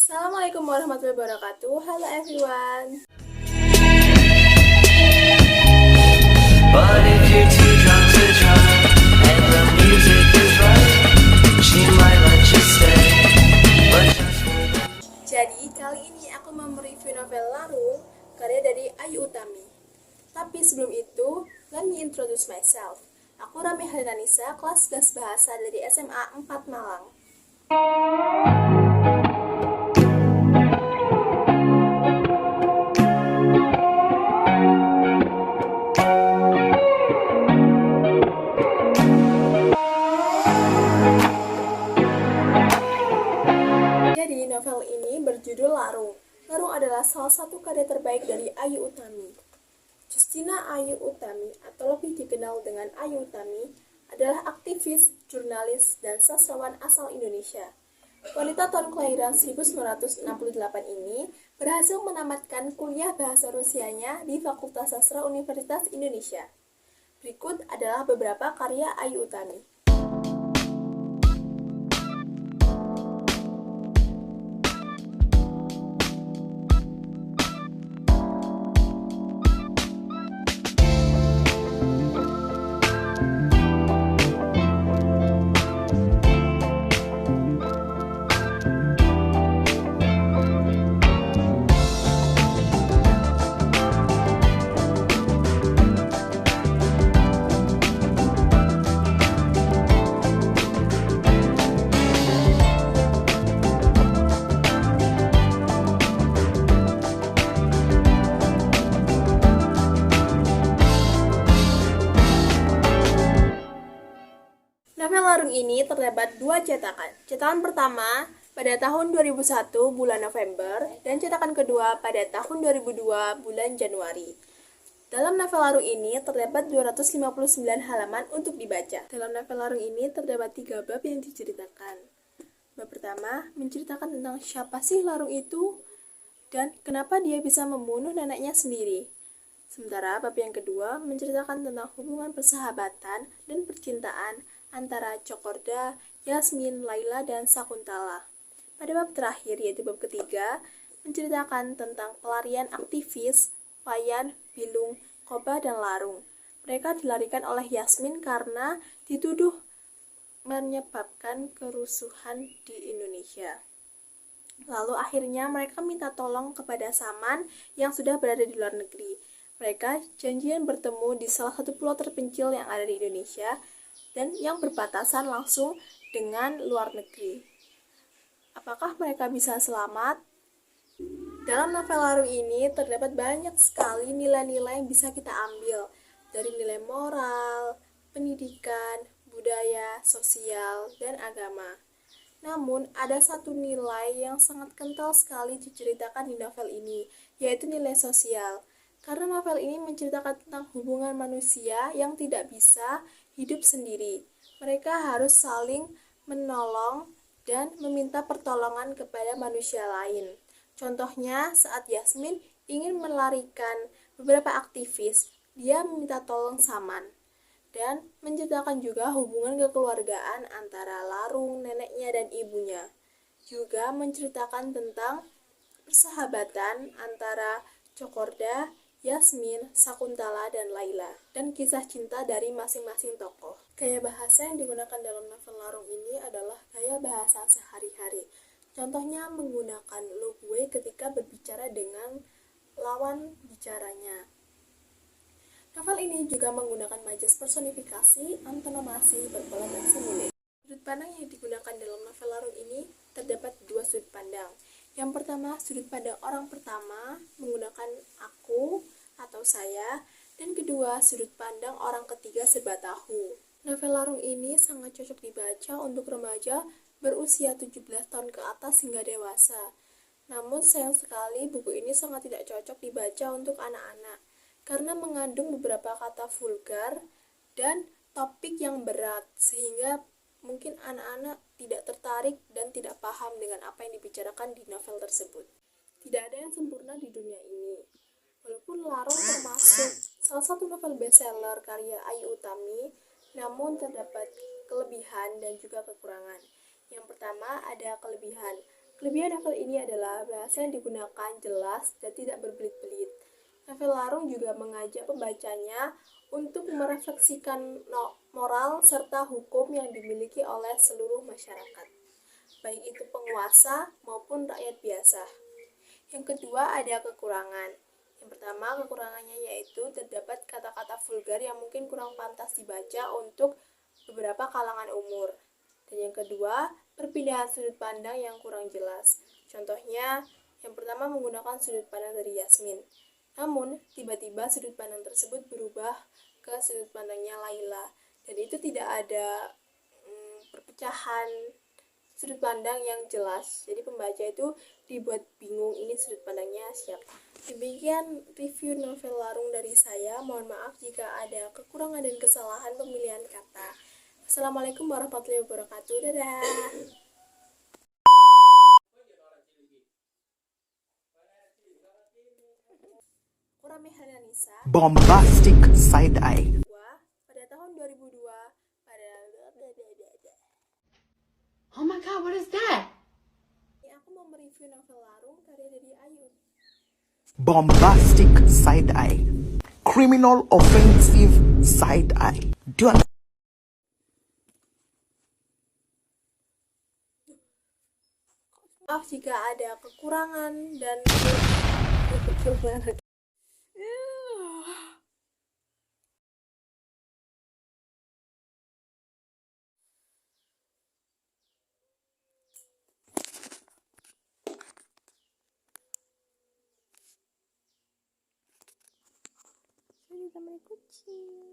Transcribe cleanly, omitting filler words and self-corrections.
Assalamualaikum warahmatullahi wabarakatuh. Halo everyone. But if you're too drunk to drive and the music is right, she might let you stay. But just for Jadi kali ini aku mau mereview novel Larung karya dari Ayu Utami. Tapi sebelum itu, let me introduce myself. Aku Rami Harinanisa, kelas 11 bahasa dari SMA 4 Malang. Jadi novel ini berjudul Larung. Larung adalah salah satu karya terbaik dari Ayu Utami. Justina Ayu Utami atau lebih dikenal dengan Ayu Utami adalah aktivis, jurnalis, dan sastrawan asal Indonesia. Wanita tahun kelahiran 1968 ini berhasil menamatkan kuliah bahasa Rusianya di Fakultas Sastra Universitas Indonesia. Berikut adalah beberapa karya Ayu Utami. Novel Larung ini terdapat dua cetakan. Cetakan pertama pada tahun 2001 bulan November dan cetakan kedua pada tahun 2002 bulan Januari. Dalam novel Larung ini terdapat 259 halaman untuk dibaca. Dalam novel Larung ini terdapat 3 bab yang diceritakan. Bab pertama menceritakan tentang siapa sih Larung itu dan kenapa dia bisa membunuh neneknya sendiri. Sementara bab yang kedua menceritakan tentang hubungan persahabatan dan percintaan antara Cokorda, Yasmin, Laila, dan Sakuntala. Pada bab terakhir, yaitu bab ketiga, menceritakan tentang pelarian aktivis, Payan, Bilung, Koba, dan Larung. Mereka dilarikan oleh Yasmin karena dituduh menyebabkan kerusuhan di Indonesia. Lalu akhirnya mereka minta tolong kepada Saman yang sudah berada di luar negeri. Mereka janjian bertemu di salah satu pulau terpencil yang ada di Indonesia dan yang berbatasan langsung dengan luar negeri. Apakah mereka bisa selamat? Dalam novel Larung ini terdapat banyak sekali nilai-nilai yang bisa kita ambil, dari nilai moral, pendidikan, budaya, sosial, dan agama. Namun, ada satu nilai yang sangat kental sekali diceritakan di novel ini, yaitu nilai sosial. Karena novel ini menceritakan tentang hubungan manusia yang tidak bisa hidup sendiri. Mereka harus saling menolong dan meminta pertolongan kepada manusia lain. Contohnya, saat Yasmin ingin melarikan beberapa aktivis, dia meminta tolong Saman. Dan menceritakan juga hubungan kekeluargaan antara Larung, neneknya, dan ibunya. Juga menceritakan tentang persahabatan antara Cokorda, Yasmin, Sakuntala, dan Laila, dan kisah cinta dari masing-masing tokoh. Gaya bahasa yang digunakan dalam novel Larung ini adalah gaya bahasa sehari-hari. Contohnya menggunakan lo gue ketika berbicara dengan lawan bicaranya. Novel ini juga menggunakan majas personifikasi, antonomasi, berpola, dan simile. Sudut pandang yang digunakan dalam novel Larung ini terdapat dua sudut pandang. Yang pertama, sudut pandang orang pertama menggunakan aku atau saya, dan kedua, sudut pandang orang ketiga serba tahu. Novel Larung ini sangat cocok dibaca untuk remaja berusia 17 tahun ke atas hingga dewasa. Namun sayang sekali buku ini sangat tidak cocok dibaca untuk anak-anak karena mengandung beberapa kata vulgar dan topik yang berat sehingga mungkin anak-anak tidak tertarik dan tidak paham dengan apa yang dibicarakan di novel tersebut. Tidak ada yang sempurna di dunia ini. Walaupun Larung termasuk salah satu novel bestseller karya Ayu Utami, namun terdapat kelebihan dan juga kekurangan. Yang pertama ada kelebihan, Kelebihan novel ini adalah bahasa yang digunakan jelas dan tidak berbelit-belit. Novel Larung juga mengajak pembacanya untuk merefleksikan moral serta hukum yang dimiliki oleh seluruh masyarakat, baik itu penguasa maupun rakyat biasa. Yang kedua, ada kekurangan. Yang pertama, kekurangannya yaitu terdapat kata-kata vulgar yang mungkin kurang pantas dibaca untuk beberapa kalangan umur. Dan yang kedua, perpindahan sudut pandang yang kurang jelas. Contohnya, yang pertama menggunakan sudut pandang dari Yasmin. Namun, tiba-tiba sudut pandang tersebut berubah ke sudut pandangnya Laila. Dan itu tidak ada perpecahan sudut pandang yang jelas. Jadi pembaca itu dibuat bingung ini sudut pandangnya siapa. Demikian review novel Larung dari saya. Mohon maaf jika ada kekurangan dan kesalahan pemilihan kata. Assalamualaikum warahmatullahi wabarakatuh. Dadah. Kurame Hadanisa Bombastic side eye. pada tahun 2002 pada Oh my god, what is that? ini aku mau mereview novel Larung karya dari Ayu. Bombastic side eye. Criminal offensive side eye. Do you Maaf jika ada kekurangan dan ditambahin kucing.